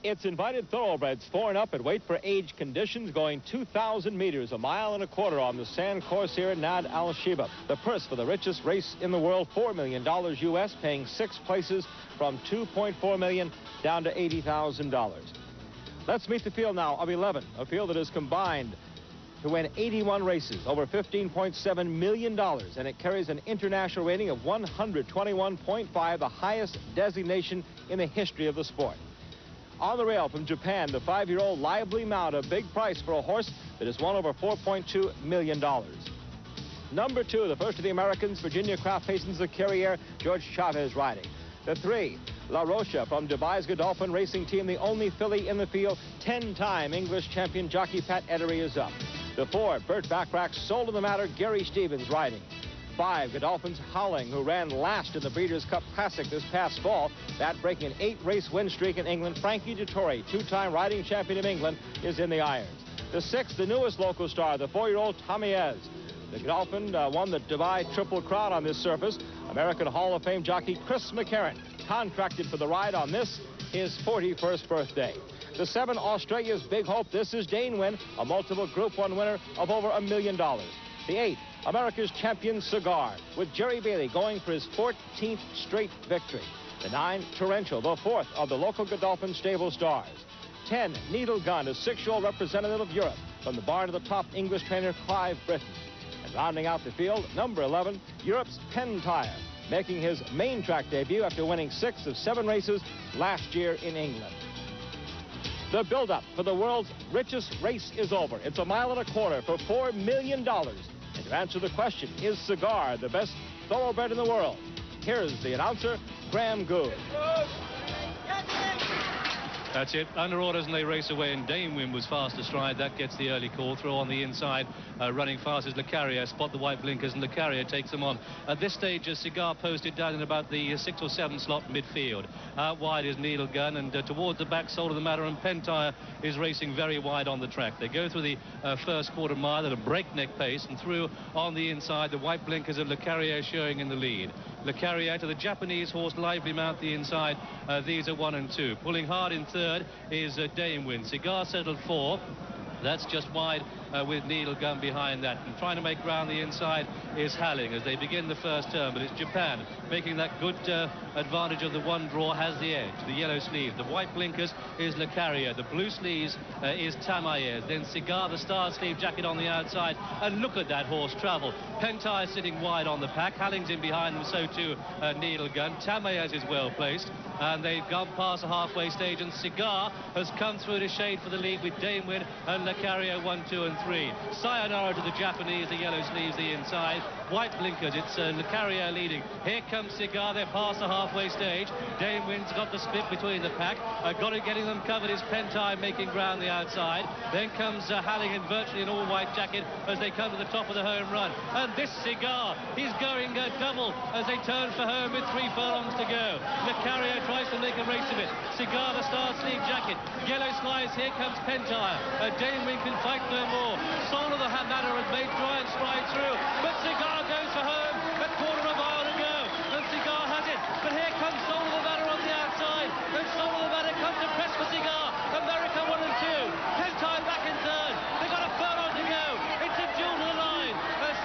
It's invited thoroughbreds 4 and up at weight for age conditions, going 2,000 meters, 1.25 miles on the sand course here at Nad Al-Sheba. The purse for the richest race in the world, $4 million U.S., paying 6 places from $2.4 million down to $80,000. Let's meet the field now of 11, a field that has combined to win 81 races, over $15.7 million, and it carries an international rating of 121.5, the highest designation in the history of the sport. On the rail from Japan, the 5-year-old Lively Mount, a big price for a horse that has won over $4.2 million. Number 2, the first of the Americans, Virginia Craft Hastings, the Carrier, George Chavez riding. The 3, La Rocha from Dubai's Godolphin Racing Team, the only filly in the field, 10-time English champion jockey Pat Edery is up. The 4, Burt Bacharach's Soul of the Matter, Gary Stevens riding. 5, Godolphin's Howling, who ran last in the Breeders' Cup Classic this past fall. That breaking an 8-race win streak in England. Frankie Dettori, 2-time riding champion of England, is in the irons. The 6, the newest local star, the 4-year-old Tamiez. The Godolphin won the Dubai Triple Crown on this surface. American Hall of Fame jockey Chris McCarron, contracted for the ride on this, his 41st birthday. The 7, Australia's Big Hope. This is Dane Wynn, a multiple Group 1 winner of over $1 million. The 8, America's champion Cigar, with Jerry Bailey going for his 14th straight victory. The 9, Torrential, the 4th of the local Godolphin stable stars. 10, Needle Gun, a 6-year-old representative of Europe from the barn of the top English trainer Clive Britton. And rounding out the field, number 11, Europe's Pentire, making his main track debut after winning 6 of 7 races last year in England. The build-up for the world's richest race is over. It's 1.25 miles for $4 million. And to answer the question, is Cigar the best thoroughbred in the world? Here's the announcer, Graham Goode. That's it. Under orders and they race away, and Dane Wynn was fast astride. That gets the early call. Throw on the inside. Running fast is Le Carrier. Spot the white blinkers, and Le Carrier takes them on. At this stage, a Cigar posted down in about the 6 or 7 slot midfield. Out wide is Needle Gun, and towards the back, Soul of the Matter, and Pentire is racing very wide on the track. They go through the first quarter mile at a breakneck pace, and through on the inside, the white blinkers of Le Carrier showing in the lead. Le Carrier to the Japanese horse Lively Mount the inside. These are 1 and 2. Pulling hard in third is Dane Wynn. Cigar settled 4. That's just wide with Needle Gun behind that. And trying to make ground the inside is Howling as they begin the first turn. But it's Japan making that good advantage of the 1 draw, has the edge. The yellow sleeves. The white blinkers is Le Carrier. The blue sleeves is Tamiez. Then Cigar, the star sleeve jacket on the outside. And look at that horse travel. Pentire sitting wide on the pack. Howling's in behind them, so too Needle Gun. Tamiez is well placed. And they've gone past the halfway stage, and Cigar has come through to shade for the lead with Dane Wynn and Le Carrier 1, 2 and 3. Sayonara to the Japanese, the yellow sleeves the inside. White blinkers, it's Le Carrier leading. Here comes Cigar, they're past the halfway stage. Dane Wynn's got the split between the pack. Got it, getting them covered is Pentire making ground the outside. Then comes Howling in virtually an all-white jacket as they come to the top of the home run. And this Cigar, he's going double as they turn for home with 3 furlongs to go. Le Carrier tries to make a race of it. Cigar, the star sleeve jacket. Yellow slides, here comes Pentire. Dane Wynn can fight no more. Soul of the Matter has made giant stride through, but Cigar goes for home. A quarter of a mile to go, and Cigar has it. But here comes Soul of the Matter on the outside, and Soul of the Matter comes to press for Cigar. America 1 and 2. Pentire back in third. They've got a furlong to go. It's a duel to the line.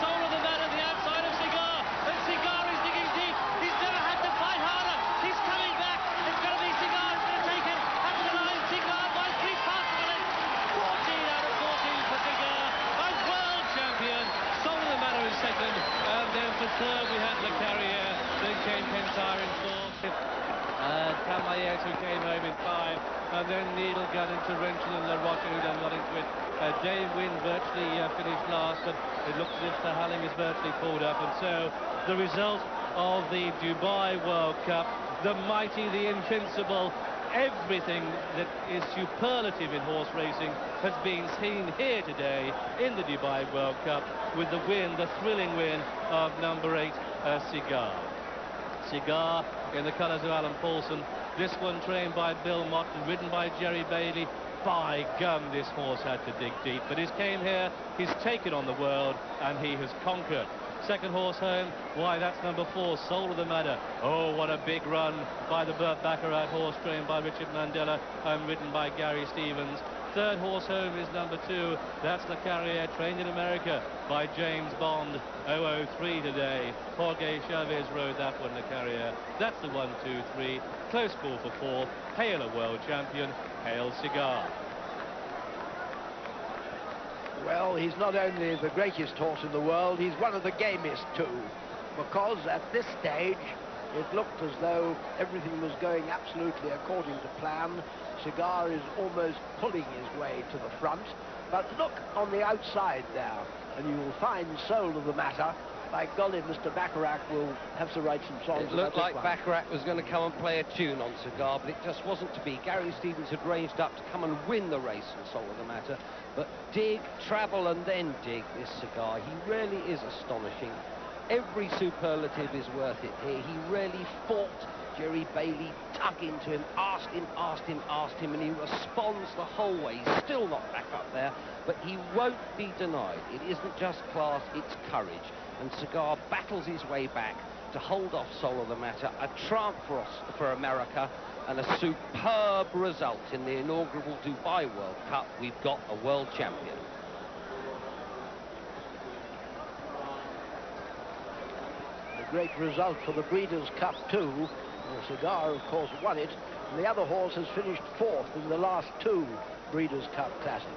Soul of the Matter the outside of Cigar, and Cigar is digging deep. He's never had to fight harder. He's coming back. It's going to be Cigar who's going to take it up to the line. Cigar by 3 parts of it. 14 out of 14 for Cigar. A world champion. Soul of the Matter is second. And then for third we had Le Carrier. Then came Pentire in 4th. Tamiez who came home in 5. And then Needle Gun and Torrential and La Rocha who done nothing to it. Dane Wynn virtually finished last, but it looks as if the Howling is virtually pulled up. And so the result of the Dubai World Cup, the mighty, the invincible, everything that is superlative in horse racing has been seen here today in the Dubai World Cup with the win, the thrilling win of number 8, Cigar. Cigar in the colours of Alan Paulson. This one trained by Bill Mott and ridden by Jerry Bailey. By gum, this horse had to dig deep, but he's came here, he's taken on the world, and he has conquered. Second horse home, why, that's number 4, Soul of the Matter. Oh, what a big run by the Burt Baccarat horse, trained by Richard Mandela and ridden by Gary Stevens. Third horse home is number 2, that's Le Carrier, trained in America by James Bond. 003 today. Jorge Chavez rode that one, Le Carrier. That's the 1, 2, 3. Close call for 4th. Hail a world champion. Hail Cigar. Well, he's not only the greatest horse in the world, he's one of the gamest too, because at this stage it looked as though everything was going absolutely according to plan. Cigar is almost pulling his way to the front, but look on the outside there, and you will find Soul of the Matter. By golly, Mr. Baccarat will have to write some songs. It looked like Baccarat was going to come and play a tune on Cigar, but it just wasn't to be. Gary Stevens had ranged up to come and win the race in Soul of the Matter, but dig, travel and then dig this Cigar. He really is astonishing. Every superlative is worth it here. He really fought Jerry Bailey, dug into him, asked him, and he responds the whole way. He's still not back up there, but he won't be denied. It isn't just class, it's courage. And Cigar battles his way back to hold off Soul of the Matter. A triumph for America and a superb result in the inaugural Dubai World Cup. We've got a world champion. A great result for the Breeders' Cup too. The Cigar, of course, won it, and the other horse has finished 4th in the last 2 Breeders' Cup Classics.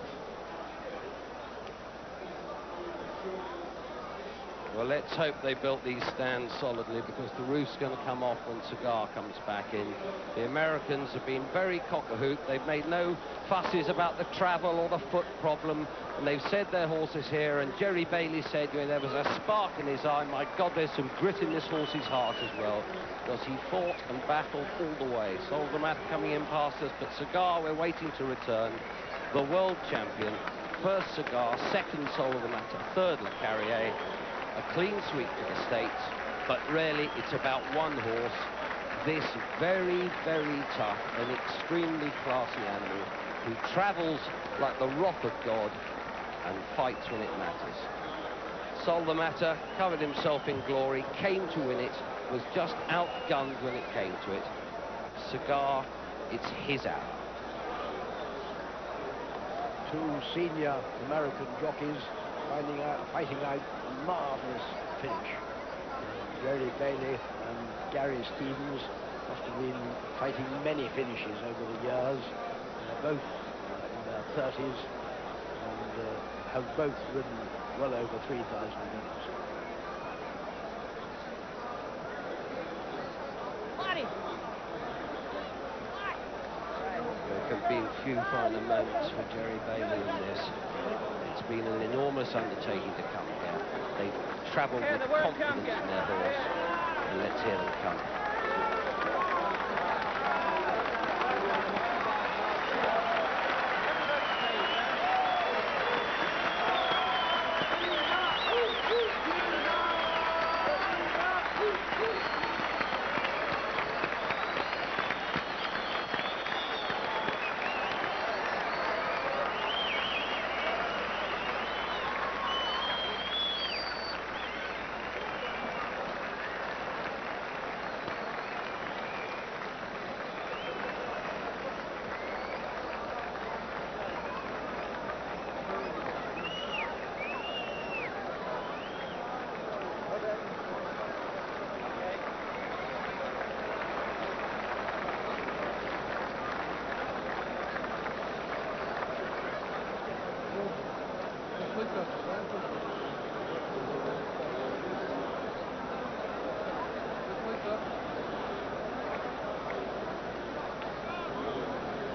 Well, let's hope they built these stands solidly, because the roof's going to come off when Cigar comes back in. The Americans have been very cock-a-hoot. They've made no fusses about the travel or the foot problem, and they've said their horses here, and Jerry Bailey said, you know, there was a spark in his eye. My God, there's some grit in this horse's heart as well, because he fought and battled all the way. Soul of the Matter coming in past us, but Cigar, we're waiting to return. The world champion, first Cigar, second Soul of the Matter, third Le Carrier. A clean sweep to the States, but really it's about one horse, this very, very tough and extremely classy animal who travels like the wrath of God and fights when it matters. Soul of the Matter covered himself in glory, came to win it, was just outgunned when it came to it. Cigar, it's his hour. 2 senior American jockeys fighting out a marvellous finish. Jerry Bailey and Gary Stevens must have been fighting many finishes over the years. They're both in their 30s and have both ridden well over 3,000 meters. There have been few finer moments for Jerry Bailey in this. It's been an enormous undertaking to come here. They've travelled with confidence in their horse, and let's hear them come.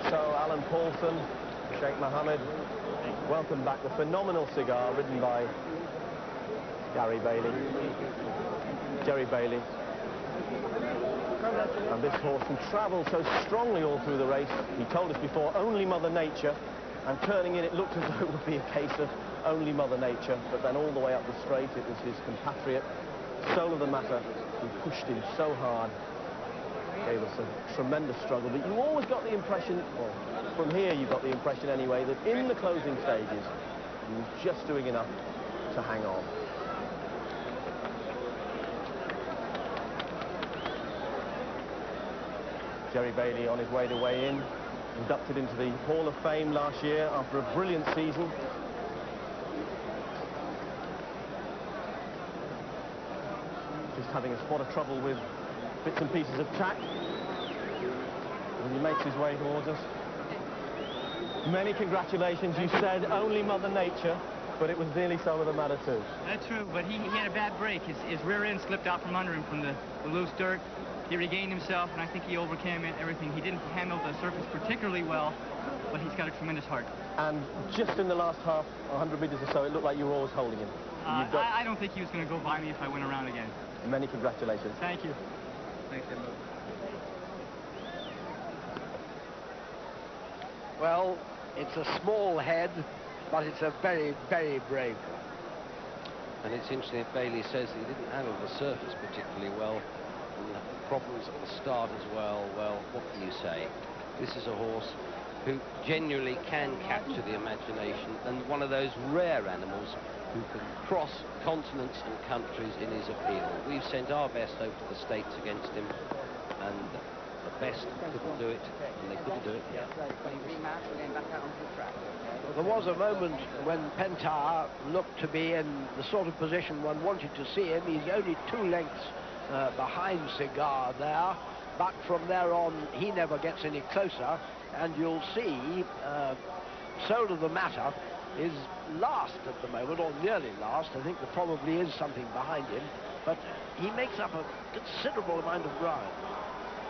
So Alan Paulson, Sheikh Mohammed, welcome back. The phenomenal Cigar ridden by Gary Bailey, Jerry Bailey. And this horse who travelled so strongly all through the race. He told us before, only Mother Nature. And turning in, it looked as though it would be a case of only Mother Nature. But then all the way up the straight, it was his compatriot, Soul of the Matter, who pushed him so hard. Gave us a tremendous struggle, but you always got the impression, well, from here you got the impression anyway, that in the closing stages he was just doing enough to hang on. Jerry Bailey on his way to weigh in, inducted into the Hall of Fame last year after a brilliant season. Just having a spot of trouble with bits and pieces of track. And he makes his way towards us. Many congratulations. You said only Mother Nature, but it was nearly so with the matter too. That's true, but he had a bad break. His rear end slipped out from under him from the loose dirt. He regained himself, and I think he overcame everything. He didn't handle the surface particularly well, but he's got a tremendous heart. And just in the last 100 meters or so, it looked like you were always holding him. I don't think he was going to go by me if I went around again. Many congratulations. Thank you. Thanks, Jim. Well, it's a small head, but it's a very, very brave one. And it's interesting that Bailey says that he didn't handle the surface particularly well. And problems at the start as well. Well, what can you say? This is a horse who genuinely can capture the imagination, and one of those rare animals who can cross continents and countries in his appeal. We've sent our best over to the States against him, and the best couldn't do it, and they couldn't do it yet. There was a moment when Pentar looked to be in the sort of position one wanted to see him. He's only 2 lengths behind Cigar there, but from there on he never gets any closer, and you'll see Soul of the Matter is last at the moment, or nearly last. I think there probably is something behind him, but he makes up a considerable amount of ground.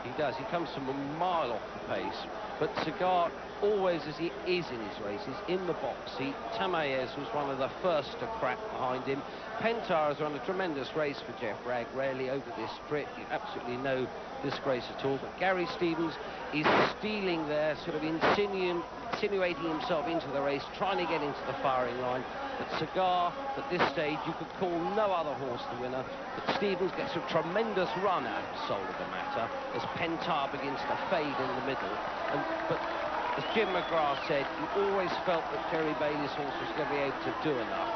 He does. He comes from a mile off the pace, but Cigar, always as he is in his races, in the box seat. Tamaez was one of the first to crack behind him. Pentar has run a tremendous race for Jeff Bragg, rarely over this trip. Absolutely no disgrace at all. But Gary Stevens is stealing there, sort of insinuating himself into the race, trying to get into the firing line. But Cigar, at this stage, you could call no other horse the winner. But Stevens gets a tremendous run out of Soul of the Matter as Pentar begins to fade in the middle. But as Jim McGrath said, he always felt that Jerry Bailey's horse was going to be able to do enough.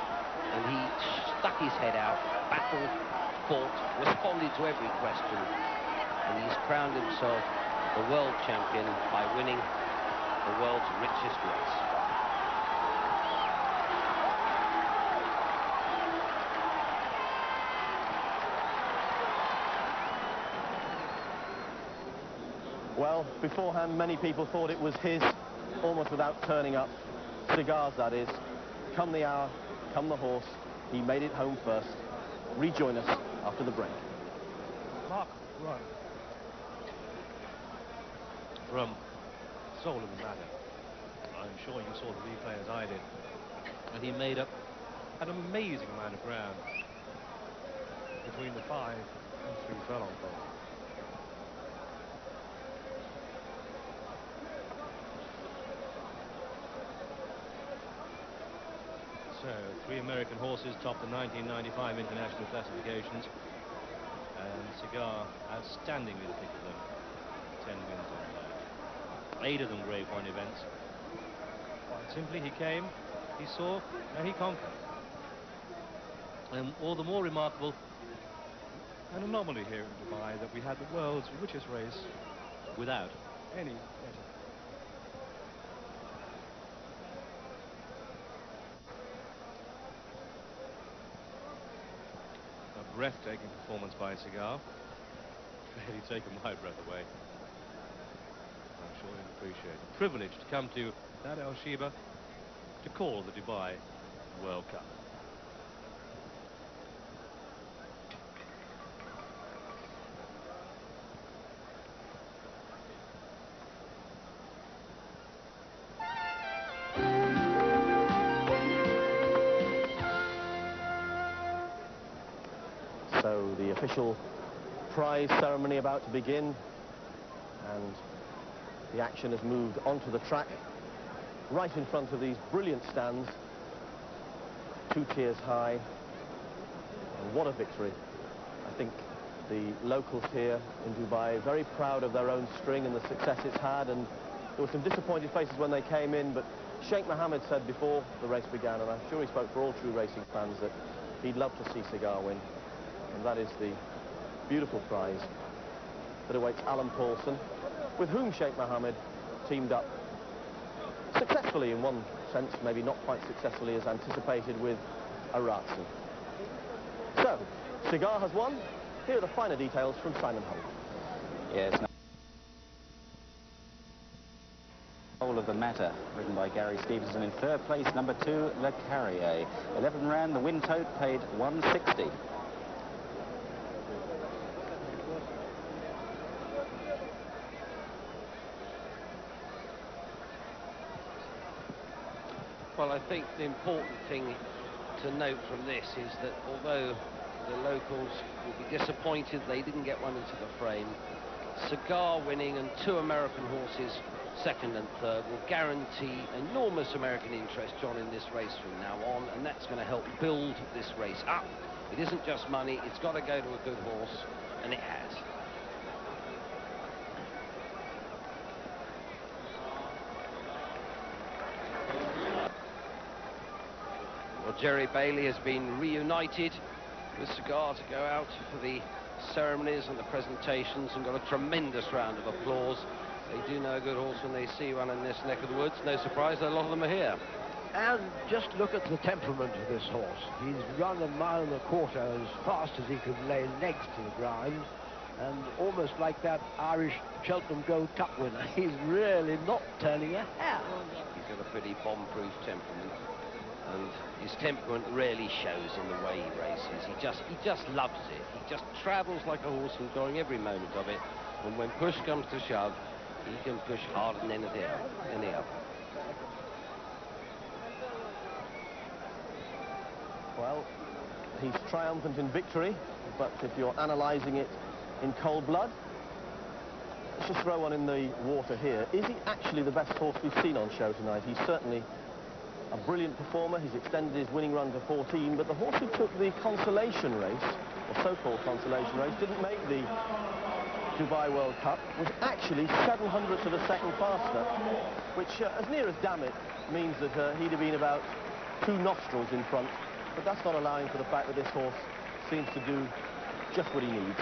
And he stuck his head out, battled, fought, responded to every question. And he's crowned himself the world champion by winning the world's richest race. Well, beforehand, many people thought it was his, almost without turning up. Cigars, that is. Come the hour, come the horse. He made it home first. Rejoin us after the break. Mark, run. From Soul of the Matter. I'm sure you saw the replay as I did. And he made up an amazing amount of ground between the 5 and 3 furlong pole. So, 3 American horses topped the 1995 international classifications, and Cigar outstandingly the pick of them. 10 wins on that. 8 of them Grade 1 events. Quite simply, he came, he saw, and he conquered. And all the more remarkable, an anomaly here in Dubai, that we had the world's richest race without any betting. Breathtaking performance by Cigar. Really taken my breath away. I'm sure you'll appreciate it. Privileged to come to that Al Sheba to call the Dubai World Cup. So the official prize ceremony about to begin, and the action has moved onto the track right in front of these brilliant stands, 2 tiers high. And what a victory. I think the locals here in Dubai are very proud of their own string and the success it's had, and there were some disappointed faces when they came in, but Sheikh Mohammed said before the race began, and I'm sure he spoke for all true racing fans, that he'd love to see Cigar win. And that is the beautiful prize that awaits Alan Paulson with whom Sheikh Mohammed teamed up successfully in one sense, maybe not quite successfully as anticipated, with a rousing. So, Cigar has won. Here are the finer details from Simon Hull. Yes. Whole of the Matter, written by Gary Stevenson. In third place, number 2, Le Carrier. 11 ran, the win tote paid 160. Well, I think the important thing to note from this is that although the locals will be disappointed they didn't get one into the frame, Cigar winning and 2 American horses, second and third, will guarantee enormous American interest, John, in this race from now on, and that's going to help build this race up. It isn't just money, it's got to go to a good horse, and it has. Well, Jerry Bailey has been reunited with Cigar to go out for the ceremonies and the presentations, and got a tremendous round of applause. They do know a good horse when they see one in this neck of the woods. No surprise that a lot of them are here. And just look at the temperament of this horse. He's run 1.25 miles as fast as he could lay legs to the ground, and almost like that Irish Cheltenham Gold Cup winner, he's really not turning a hair. He's got a pretty bomb-proof temperament, and his temperament really shows in the way he races. He just loves it. He just travels like a horse, enjoying every moment of it. And when push comes to shove, he can push harder than anything else. Well, he's triumphant in victory, but if you're analysing it in cold blood, let's just throw one in the water here. Is he actually the best horse we've seen on show tonight? He's certainly a brilliant performer. He's extended his winning run to 14, but the horse who took the consolation race, or so-called consolation race, didn't make the Dubai World Cup, was actually 700ths of a second faster, which, as near as damn it, means that he'd have been about 2 nostrils in front, but that's not allowing for the fact that this horse seems to do just what he needs.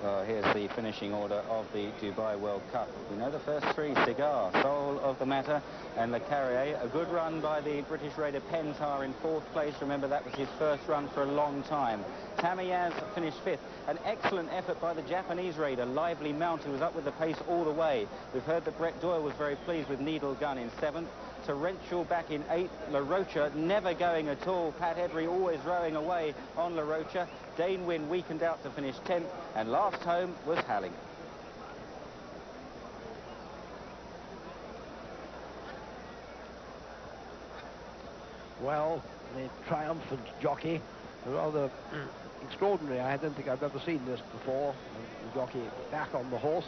Well, here's the finishing order of the Dubai World Cup. We know the first 3: Cigar, Soul of the Matter, and Le Carrier. A good run by the British raider Pentar in 4th place. Remember, that was his first run for a long time. Tamayaz finished 5th. An excellent effort by the Japanese raider, Lively Mount, who was up with the pace all the way. We've heard that Brett Doyle was very pleased with Needle Gun in 7th. Torrential back in 8th. La Rocha never going at all. Pat Hedry always rowing away on La Rocha. Dane Wynn weakened out to finish 10th. And last home was Halling. Well, the triumphant jockey, rather extraordinary. I don't think I've ever seen this before. The jockey back on the horse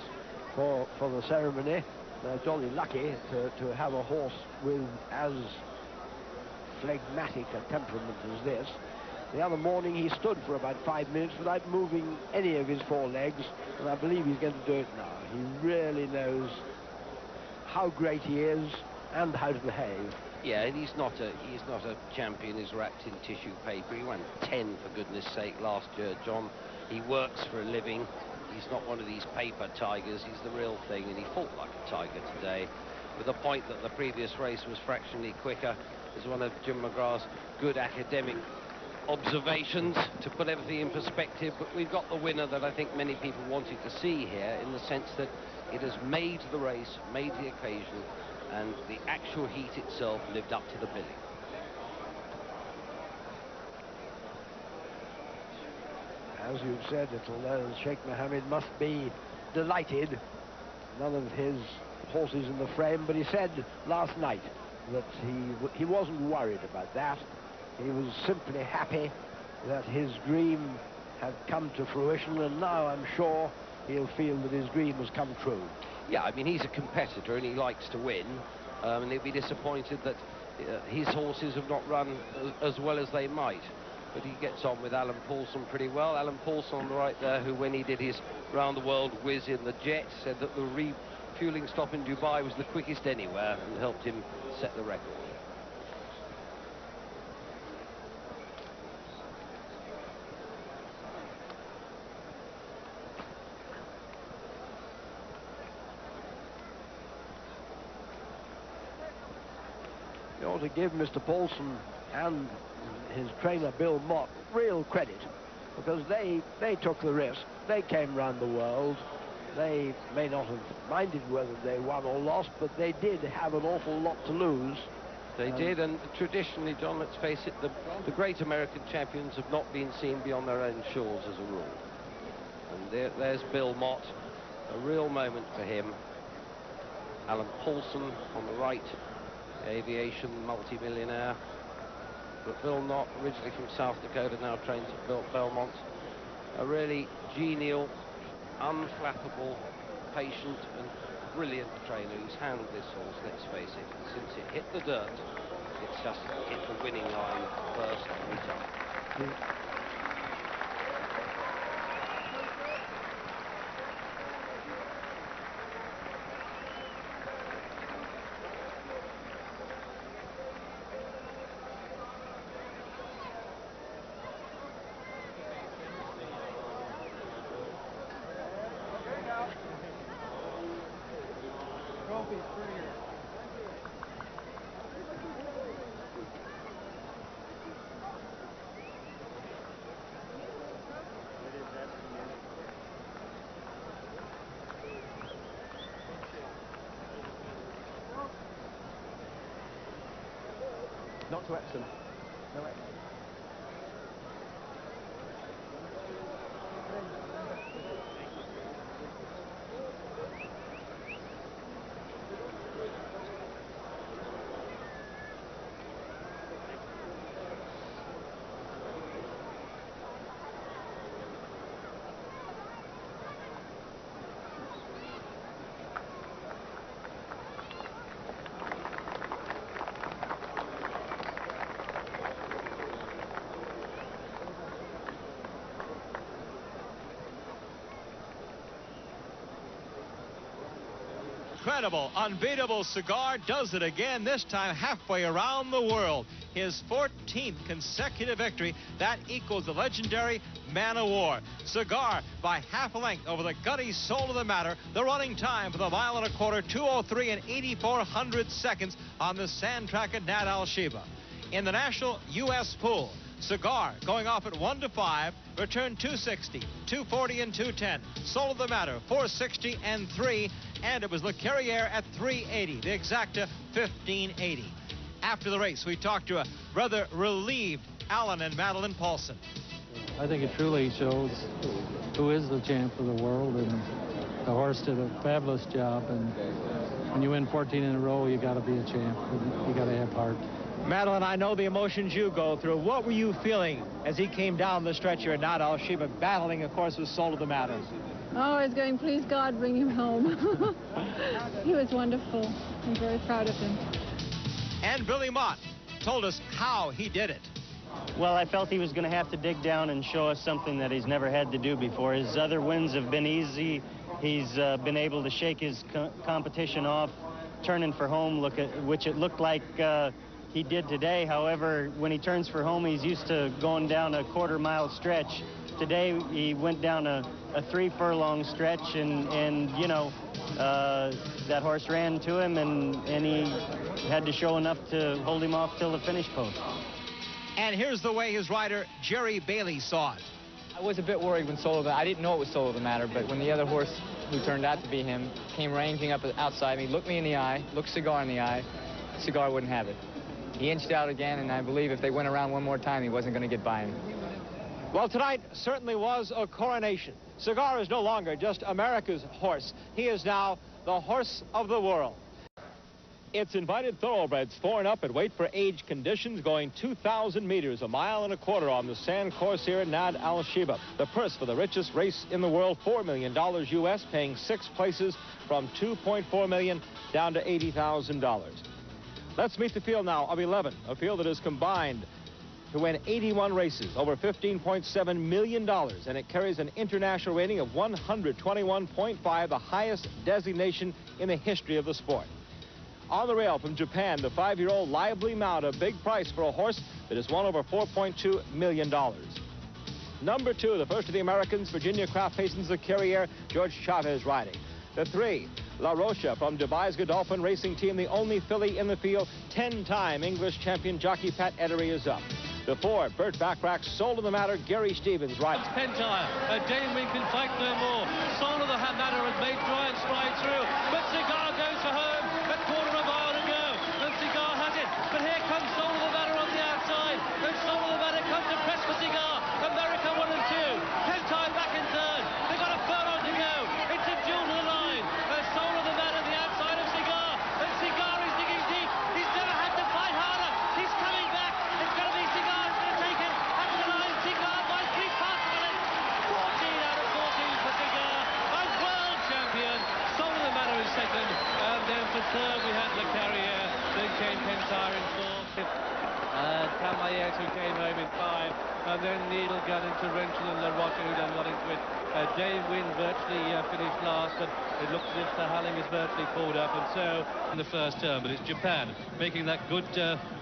for the ceremony. They're jolly lucky to have a horse with as phlegmatic a temperament as this. The other morning he stood for about 5 minutes without moving any of his 4 legs, and I believe he's going to do it now. He really knows how great he is and how to behave. Yeah, and he's not a champion who's wrapped in tissue paper. He won 10, for goodness sake, last year, John. He works for a living. He's not one of these paper tigers. He's the real thing, and he fought like a tiger today. With the point that the previous race was fractionally quicker is one of Jim McGrath's good academic observations to put everything in perspective. But we've got the winner that I think many people wanted to see here, in the sense that it has made the race, made the occasion, and the actual heat itself lived up to the billing. As you've said, although Sheikh Mohammed must be delighted, none of his horses in the frame, but he said last night that he wasn't worried about that. He was simply happy that his dream had come to fruition, and now I'm sure he'll feel that his dream has come true. Yeah, I mean, he's a competitor and he likes to win, and he'll be disappointed that his horses have not run as well as they might. But he gets on with Alan Paulson pretty well. Alan Paulson on the right there, who, when he did his round the world whiz in the jet, said that the refueling stop in Dubai was the quickest anywhere and helped him set the record. You ought to give Mr. Paulson and his trainer Bill Mott real credit, because they took the risk. They came round the world. They may not have minded whether they won or lost, but they did have an awful lot to lose. They did, and traditionally, John, let's face it, the great American champions have not been seen beyond their own shores as a rule. And there's Bill Mott, a real moment for him. Alan Paulson on the right, the aviation multi-millionaire. But Bill Mott, originally from South Dakota, now trains at Belmont. A really genial, unflappable, patient and brilliant trainer who's handled this horse, let's face it. Since it hit the dirt, it's just hit the winning line first every time. Not to Epsom. No Epsom. Incredible, unbeatable Cigar does it again, this time halfway around the world. His 14th consecutive victory. That equals the legendary Man of War. Cigar by half a length over the gutty soul of the matter. The running time for the mile and a quarter, 2:03 and 84 seconds on the sand track at Nad Al Sheba. In the national U.S. pool, Cigar going off at 1-5, return 260, 240 and 210. Soul of the matter, 460 and 3, and it was Le Carrière at 380, the exacta 1580. After the race, we talked to a rather relieved Alan and Madeline Paulson. I think it truly shows who is the champ of the world, and the horse did a fabulous job, and when you win 14 in a row, you got to be a champ. You got to have heart. Madeline, I know the emotions you go through. What were you feeling as he came down the stretch here at Nad Al Sheba, battling, of course, with Soul of the Matter? Oh, I was going, please God, bring him home. He was wonderful. I'm very proud of him. And Billy Mott told us how he did it. Well, I felt he was going to have to dig down and show us something that he's never had to do before. His other wins have been easy. He's been able to shake his competition off, turning for home, which it looked like he did today. However, when he turns for home, he's used to going down a quarter-mile stretch. Today, he went down a 3-furlong stretch, and you know, that horse ran to him, and he had to show enough to hold him off till the finish post. And here's the way his rider, Jerry Bailey, saw it. I was a bit worried when I didn't know it was Soul of the Matter, but when the other horse, who turned out to be him, came ranging up outside me, looked me in the eye, looked Cigar in the eye, Cigar wouldn't have it. He inched out again, and I believe if they went around one more time, he wasn't going to get by him. Well, tonight certainly was a coronation. Cigar is no longer just America's horse. He is now the horse of the world. It's invited thoroughbreds 4 and up at weight for age conditions, going 2,000 meters, a mile and a quarter on the sand course here at Nad Al Sheba. The purse for the richest race in the world, $4 million U.S., paying 6 places from $2.4 million down to $80,000. Let's meet the field now of 11, a field that has combined to win 81 races, over $15.7 million, and it carries an international rating of 121.5, the highest designation in the history of the sport. On the rail from Japan, the 5-year-old Lively Mount, a big price for a horse that has won over $4.2 million. Number 2, the first of the Americans, Virginia Kraft Payson's the Carrier, George Chavez riding. The 3, La Rocha from Dubai's Godolphin Racing Team, the only filly in the field, 10-time English champion jockey Pat Edery is up. The 4, Burt Bacharach, Soul of the Matter, Gary Stevens riding. Pentire, Dame Win can fight no more. Soul of the Matter has made giant strides through, but Cigar goes for home. A quarter of a mile to go, and Cigar has it. But here comes Soul of the Matter on the outside, and Soul of the Matter comes to press for Cigar. America 1 and 2. Pentire back in third. They've got a furlong to go. It's a duel to the line. Soul of the Matter the outside of Cigar, and Cigar is digging deep. He's never had to fight harder. He's coming back. It's going to be Cigar who's going to take it up the line. Cigar by 3 parts of it. 14 out of 14 for Cigar. A world champion. Soul of the Matter is second, and then for third we had Le Carrier. Then came Pentire in fourth. Camaillette, who came home in 5, and then Needle Gun and Torrential and La Rocha, who then got into it. Dame Win virtually finished last, but it looks as if the Halling is virtually pulled up, and so in the first turn. But it's Japan making that good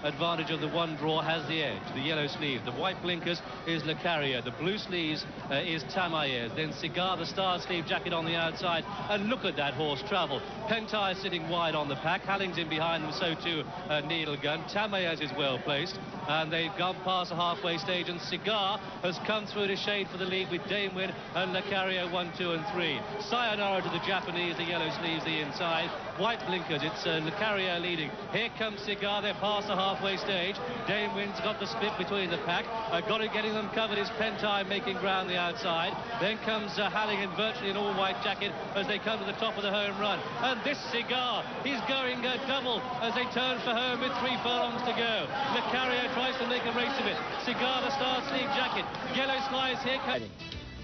advantage of the one draw, has the edge. The yellow sleeves, the white blinkers is Le Carrier, the blue sleeves is Tamaillette, then Cigar, the star sleeve jacket on the outside, and look at that horse travel. Pentire sitting wide on the pack, Halling's in behind them, so too Needle Gun. Tamaillette is well placed, and they've gone past the halfway stage, and Cigar has come through the shade for the lead with Dame Win and Le Carrier 1, 2 and 3. Sayonara to the Japanese, the yellow sleeves the inside, white blinkers, it's Le Carrier leading. Here comes Cigar, they're past the halfway stage. Dame Win's got the split between the pack, got it getting them covered is Pentire making ground the outside. Then comes Halling in virtually an all-white jacket as they come to the top of the home run, and this Cigar, he's going double as they turn for home with 3 furlongs to go. Le Carrier tries to make a race of it. Cigar, the star sleeve jacket, yellow slides here.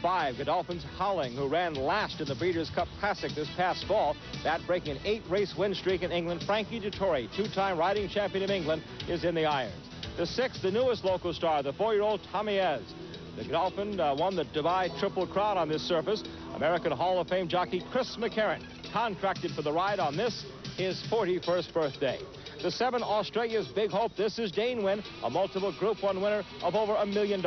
5, Godolphin's Howling, who ran last in the Breeders' Cup Classic this past fall, that breaking an 8-race win streak in England. Frankie Dettori, 2-time riding champion of England, is in the irons. The 6, the newest local star, the 4-year-old Tamaillette. The Godolphin won the Dubai Triple Crown on this surface. American Hall of Fame jockey Chris McCarron contracted for the ride on this, his 41st birthday. The 7, Australia's Big Hope. This is Dane Win, a multiple Group 1 winner of over $1 million.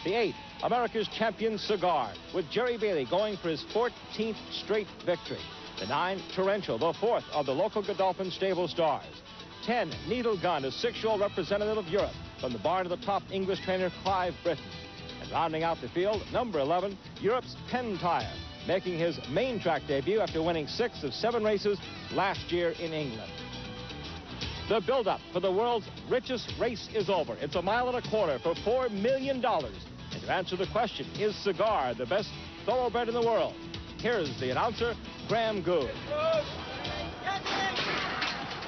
The 8, America's champion Cigar, with Jerry Bailey going for his 14th straight victory. The 9, Torrential, the 4th of the local Godolphin stable stars. 10, Needle Gun, a 6-year-old representative of Europe from the barn of the top English trainer Clive Britton. And rounding out the field, number 11, Europe's Pentire, making his main track debut after winning 6 of 7 races last year in England. The build-up for the world's richest race is over. It's a mile and a quarter for $4 million. And to answer the question, is Cigar the best thoroughbred in the world? Here's the announcer, Graham Gould.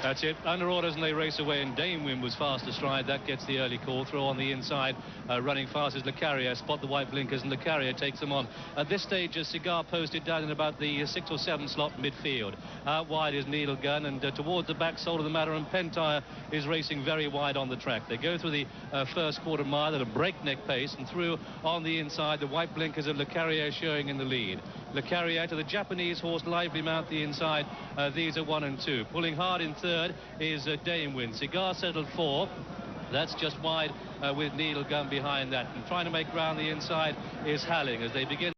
That's it. Under orders, and they race away, and Dame Win was fast astride. That gets the early call. Throw on the inside. Running fast is Le Carrier. Spot the white blinkers, and Le Carrier takes them on. At this stage, Cigar posted down in about the 6 or 7 slot midfield. Out wide is Needle Gun, and towards the back, Soul of the Matter, and Pentire is racing very wide on the track. They go through the first quarter mile at a breakneck pace, and through on the inside, the white blinkers of Le Carrier showing in the lead. Le Carrier to the Japanese horse Lively Mount the inside. These are 1 and 2. Pulling hard in third is Dame Win. Cigar settled 4. That's just wide with Needle Gun behind that. And trying to make ground the inside is Halling as they begin.